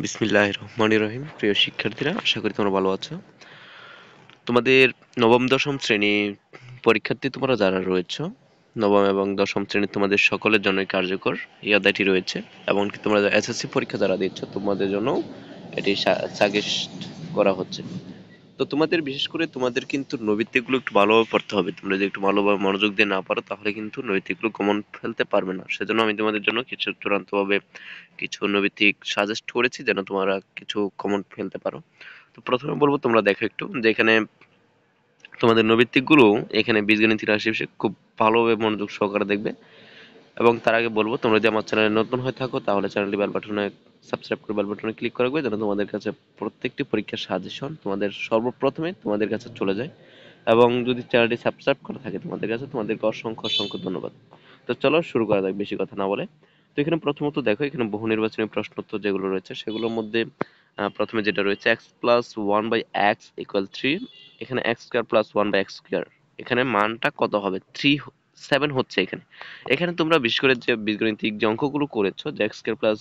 বিসমিল্লাহির রহমানির রহিম। প্রিয় শিক্ষার্থীরা, আশা করি তোমরা ভালো আছো। তোমাদের নবম দশম শ্রেণী পরীক্ষার্থী তোমরা যারা রয়েছো, নবম এবং দশম শ্রেণী তোমাদের সকলের জন্যই কার্যকর এই অধ্যায়টি রয়েছে। এমনকি তোমরা এসএসসি পরীক্ষা যারা দিচ্ছ তোমাদের জন্য এটি সাজেস্ট করা হচ্ছে। তো তোমাদের বিশেষ করে তোমাদের কিন্তু নৈবিত্তিকগুলো একটু ভালোভাবে পড়তে হবে। তোমরা যদি একটু ভালোভাবে মনোযোগ দিয়ে না পারো তাহলে কিন্তু নৈবিত্তিকগুলো কমন ফেলতে পারবে না। সেজন্য আমি তোমাদের জন্য কিছু চূড়ান্তভাবে কিছু নৈবিত্তিক সাজেস্ট করেছি যেন তোমরা কিছু কমন ফেলতে পারো। তো প্রথমে বলবো তোমরা দেখো একটু যে এখানে তোমাদের নৈবিত্তিক গুলো এখানে বীজগণিত রাশি বিশেষ খুব ভালোভাবে মনোযোগ সহকারে দেখবে। এবং তার আগে বলবো তোমরা যদি আমার চ্যানেলে নতুন হয়ে থাকো তাহলে চ্যানেলটি বেল বাটনে সাবস্ক্রাইব করে বেল বাটনে ক্লিক করে রাখবে যেন তোমাদের কাছে প্রত্যেকটি পরীক্ষার সাজেশন তোমাদের সর্বপ্রথমে তোমাদের কাছে চলে যায়। এবং যদি চ্যানেলটি সাবস্ক্রাইব করা থাকে তোমাদের কাছে, তোমাদেরকে অসংখ্য অসংখ্য ধন্যবাদ। তো চলো শুরু করা যাক বেশি কথা না বলে। তো এখানে প্রথমত দেখো এখানে বহু নির্বাচনী প্রশ্নোত্তর যেগুলো রয়েছে সেগুলোর মধ্যে প্রথমে যেটা রয়েছে x plus one by x equal three. এখানে x square plus one by x square, এখানে মানটা কত হবে? 3 7 হচ্ছে এখানে। এখানে তোমরা বিশেষ করে যে বীজগণিতিক যে অঙ্কগুলো করেছো যে x square plus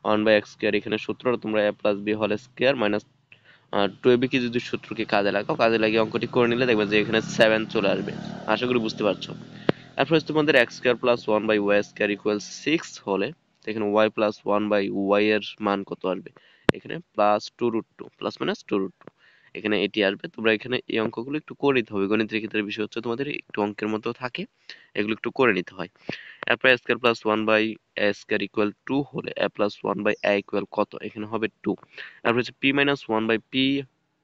one by x square, এখানে সূত্রটা তোমরা a plus b whole square minus two a b কি যদি সূত্রকে কাজে লাগাও, কাজে লাগিয়ে অঙ্কটি করে নিলে দেখবে যে এখানে 7 চলে আসবে। আশা করি বুঝতে পারছো। তারপর হচ্ছে তোমাদের x square plus one by y square equal 6 হলে এখানে y plus one by y এর মান কত আসবে? এখানে plus two root two, plus minus two root two, এখানে এটি আসবে। তোমরা এখানে এই অঙ্কগুলো একটু করে নিতে হবে। গণিতের ক্ষেত্রে বিষয় হচ্ছে তোমাদের একটু অঙ্কের মতো থাকে, এগুলো একটু করে নিতে হয়। এরপর a square plus one by a square equal to হলে a plus one by a equal কত? এখানে হবে টু। তারপর হচ্ছে p minus one by p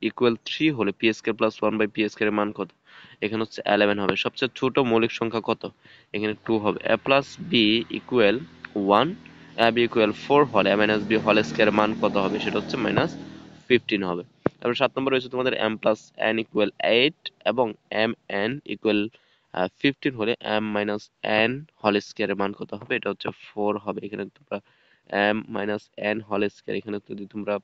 equal three হলে p square plus one by p square এর মান কত? এখানে হচ্ছে 11 হবে। সবচেয়ে ছোট মৌলিক সংখ্যা কত? এখানে 2 হবে। a plus b equal 1, a b equal 4 হলে a minus b whole square মান কত হবে? সেটা হচ্ছে মাইনাস 15 হবে। তারপর 7 নম্বর রয়েছে তোমাদের m প্লাস n ইকুয়াল 8 এবং m n ইকুয়াল 15 হলে m minus n whole square এর মান কত হবে? এটা হচ্ছে 4 হবে। এখানে তোমরা m minus n whole square, এখানে যদি তোমরা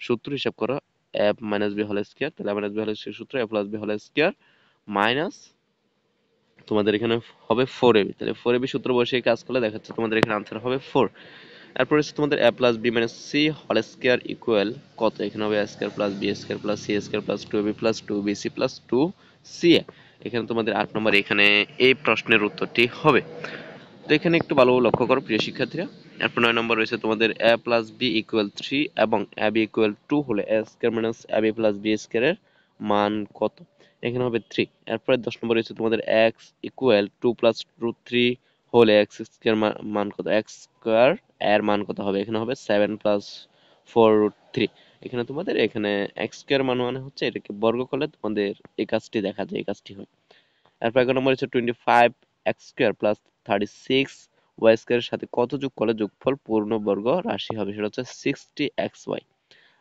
সূত্র হিসাব করো a minus b whole square, তাহলে a minus b whole square সূত্র a plus b whole square minus তোমাদের এখানে হবে 4ab। তাহলে 4ab সূত্র বসিয়ে কাজ করলে দেখা যাচ্ছে তোমাদের এখানে আনসার হবে 4। তারপর হচ্ছে তোমাদের a plus b minus c whole square equal কত? এখানে হবে a square plus b square plus c square plus 2ab plus 2bc plus 2ca। এখানে তোমাদের 8 নম্বর এখানে এই প্রশ্নের উত্তরটি হবে। তো এখানে একটু ভালো লক্ষ্য করো প্রিয় শিক্ষার্থীরা। এরপর 9 নম্বর রয়েছে তোমাদের a প্লাস বি ইকুয়াল 3 এবং ab ইকুয়াল 2 হলে a square minus ab plus b square এর মান কত? এখানে হবে 3। এরপরে 10 নম্বর রয়েছে তোমাদের x ইকুয়াল 2 প্লাস রুট 3 হলে x স্কয়ার মান কত? x স্কয়ার এর মান কত হবে? এখানে হবে 7 প্লাস 4 রুট 3। এখানে তোমাদের এখানে x স্কয়ার মান মানে হচ্ছে এটাকে বর্গ করলে তোমাদের এই কাজটি দেখা যায়, এই কাজটি হয়। এরপর 11 নম্বর হচ্ছে 25 এক্স স্কোয়ার প্লাস 36 ওয়াই স্কোয়ারের সাথে কত যোগ করলে যোগফল পূর্ণবর্গ রাশি হবে? সেটা হচ্ছে 60xy।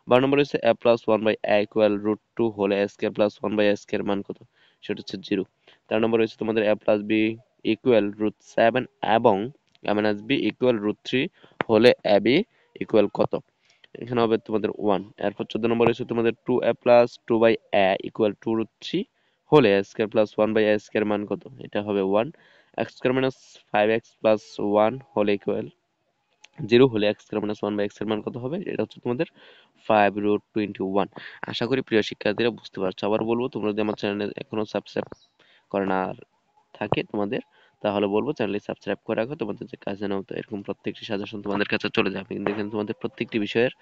12 নম্বর হচ্ছে a plus one by a equal root two হলে a square plus one by a square মান কত? সেটা হচ্ছে 0। 13 নম্বর হচ্ছে তোমাদের a plus b equal root 7 এবং a minus b equal root 3 হলে a b ইকুয়াল কত? এখানে হবে তোমাদের 1। এরপর 14 নম্বর হচ্ছে তোমাদের 2a plus 2 by a equal 2 root 3 হলে a square plus 1 by a square মান কত? এটা হবে 1। x square minus 5x plus 1 হলে ইকুয়াল 0 হলে x square minus 1 by x এর মান কত হবে? এটা হচ্ছে তোমাদের 5 রুট 21। আশা করি প্রিয় শিক্ষার্থীরা বুঝতে পারছো। আবার বলবো তোমরা যদি আমার চ্যানেলে এখনো সাবস্ক্রাইব করে না থাকে তোমাদের, তাহলে বলবো চ্যানেলটি সাবস্ক্রাইব করে রাখো। তোমাদের যে কাজে নাও তো এরকম প্রত্যেকটি সাজেশন তোমাদের কাছে চলে যাবে। কিন্তু এখানে তোমাদের প্রত্যেকটি বিষয়ের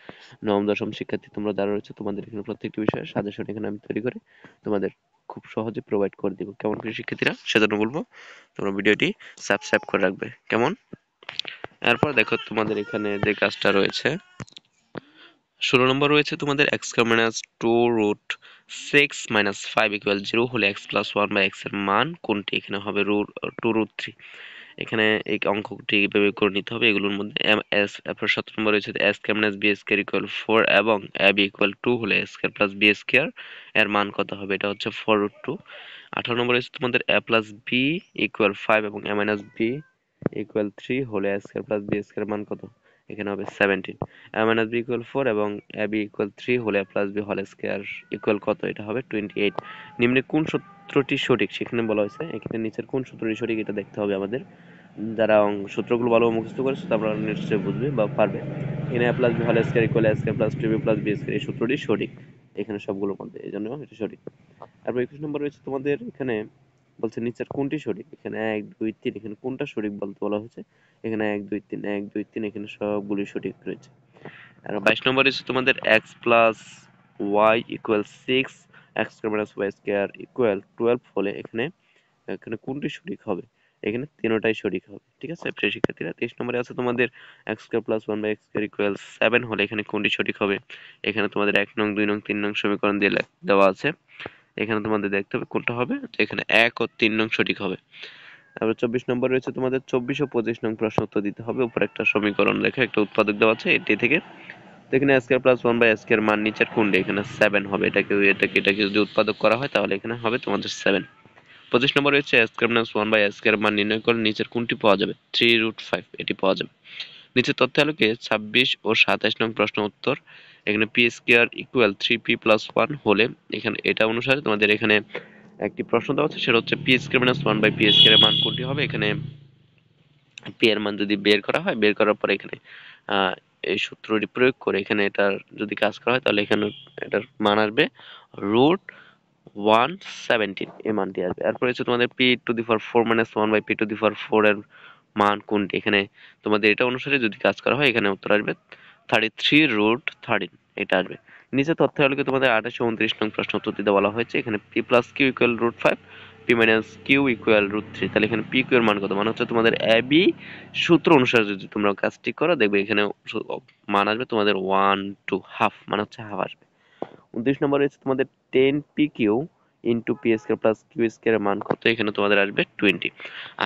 নবম দশম শিক্ষার্থী তোমরা যারা রয়েছে তোমাদের এখানে প্রত্যেকটি বিষয়ের সাজেশন এখানে আমি তৈরি করে তোমাদের খুব সহজে প্রোভাইড করে দিব। কেমন প্রিয় শিক্ষার্থীরা? সেজন্য বলবো তোমরা ভিডিওটি সাবস্ক্রাইব করে রাখবে। কেমন? এরপর দেখো তোমাদের এখানে যে কাজটা রয়েছে 16 নম্বর রয়েছে তোমাদের x square minus 2 root 6 minus 5 equal 0 হলে x প্লাস 1 বাই x এর মান কোনটি? এখানে হবে রুট 2 রুট 3। এখানে এই অঙ্কটি এইভাবে করে নিতে হবে। এগুলোর মধ্যে এস, তারপর 17 নম্বর রয়েছে a square minus b square equal 4 এবং ab ইকুয়াল 2 হলে a square plus b square এর মান কত হবে? এটা হচ্ছে 4 রুট 2। 18 নম্বর রয়েছে তোমাদের a প্লাস b ইকুয়াল 5 এবং a মাইনাস b ইকুয়াল 3 হলে a square plus b square মান কত? এখানে হবে 17। a মাইনাস b ইকুয়াল 4 এবং ab ইকুয়াল 3 হলে a plus b whole square equal কত? এটা হবে 28। নিম্নে কোন সূত্রটি সঠিক সেখানে বলা হয়েছে। এখানে নিচের কোন সূত্রটি সঠিক এটা দেখতে হবে আমাদের। যারা সূত্রগুলো ভালো মুখস্থ করেছে তারা নিশ্চয়ই বুঝবে বা পারবে। এখানে a plus b whole square equal a square plus 2b plus b square, এই সূত্রটি সঠিক এখানে সবগুলোর মধ্যে, এই জন্য এটা সঠিক। তারপর 21 নম্বর রয়েছে তোমাদের এখানে, বলছে নিচের কোনটি সঠিক। এখানে 1 2 3, এখানে কোনটা সঠিক বলতে বলা হয়েছে। এখানে 1 2 3 1 2 3, এখানে সবগুলি সঠিক রয়েছে। আর 22 নম্বর রয়েছে তোমাদের x plus y equal 6, x square minus y square equal 12 হলে এখানে এখানে কোনটি সঠিক হবে। এখানে তিনটাই সঠিক হবে, ঠিক আছে প্রিয় শিক্ষার্থীরা। 23 নম্বরে আছে তোমাদের x square plus 1 x square equal 7 হলে এখানে কোনটি সঠিক হবে। এখানে তোমাদের 1 নং 2 নং 3 নং সমীকরণ দিয়ে দেওয়া আছে, এখানে তোমাদের দেখতে হবে কোনটা হবে। এখানে 1 ও 3 নং সঠিক হবে। তারপর 24 নম্বর রয়েছে তোমাদের 24 ও 25 নং প্রশ্ন উত্তর দিতে হবে। উপরে একটা সমীকরণ লেখা একটা উৎপাদক দেওয়া আছে এটি থেকে। তো এখানে a square plus 1 a square মান নিচের কোনটি, এখানে 7 হবে। এটাকে যদি উৎপাদক করা হয় তাহলে এখানে হবে তোমাদের 7। 25 নম্বর রয়েছে a square minus 1 a square মান নির্ণয় করলে নিচের কোনটি পাওয়া যাবে। 3√5 এটি পাওয়া যাবে। নিচের তথ্য আলোকে 26 ও 27 নং প্রশ্ন উত্তর। এখানে p square equal 3p plus 1 হলে এখানে এটা অনুসারে তোমাদের এখানে একটি প্রশ্ন দেওয়া আছে, সেটা হচ্ছে p square minus 1 p square এর মান কোনটি হবে। এখানে p এর মান যদি বের করা হয়, বের করার পরে এখানে আহ, এই সূত্রটি প্রয়োগ করে এখানে এটার যদি কাজ করা হয় তাহলে এখানে এটার মান আসবে রুট 117, এই মানটি আসবে। এরপর হচ্ছে তোমাদের p to the power 4 minus 1 p to the power 4 এর মান কোনটি। এখানে তোমাদের এটা অনুসারে যদি কাজ করা হয় এখানে উত্তর আসবে 33√13, এটা আসবে। নিচে তথ্য আলোকে তোমাদের 28 ও 29 নং প্রশ্ন উত্তর দিতে বলা হয়েছে। এখানে p plus q equal √5, p minus q equal √3। তাহলে এখানে p কিউ এর মান কত, মানে হচ্ছে তোমাদের ab সূত্র অনুসারে যদি তোমরা কাজটি করো দেখবে এখানে মান আসবে তোমাদের 1 টু হাফ, মানে হচ্ছে হাফ আসবে। 29 নম্বরে হচ্ছে তোমাদের 10pq into p square plus q square এর মান কত, এখানে তোমাদের আসবে 20।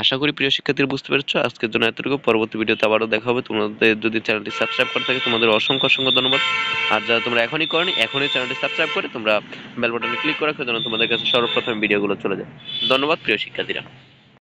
আশা করি প্রিয় শিক্ষার্থীরা বুঝতে পেরেছো। আজকের জন্য এতটুকু, পরবর্তী ভিডিওতে আবারও দেখা হবে। তোমাদের যদি চ্যানেলটি সাবস্ক্রাইব করে থাকে তোমাদের অসংখ্য অসংখ্য ধন্যবাদ। আর যারা তোমরা এখনই করনি, এখনই চ্যানেলটি সাবস্ক্রাইব করে তোমরা বেল বাটনে ক্লিক করে রাখো যেন তোমাদের কাছে সর্বপ্রথম ভিডিওগুলো চলে যায়। ধন্যবাদ প্রিয় শিক্ষার্থীরা।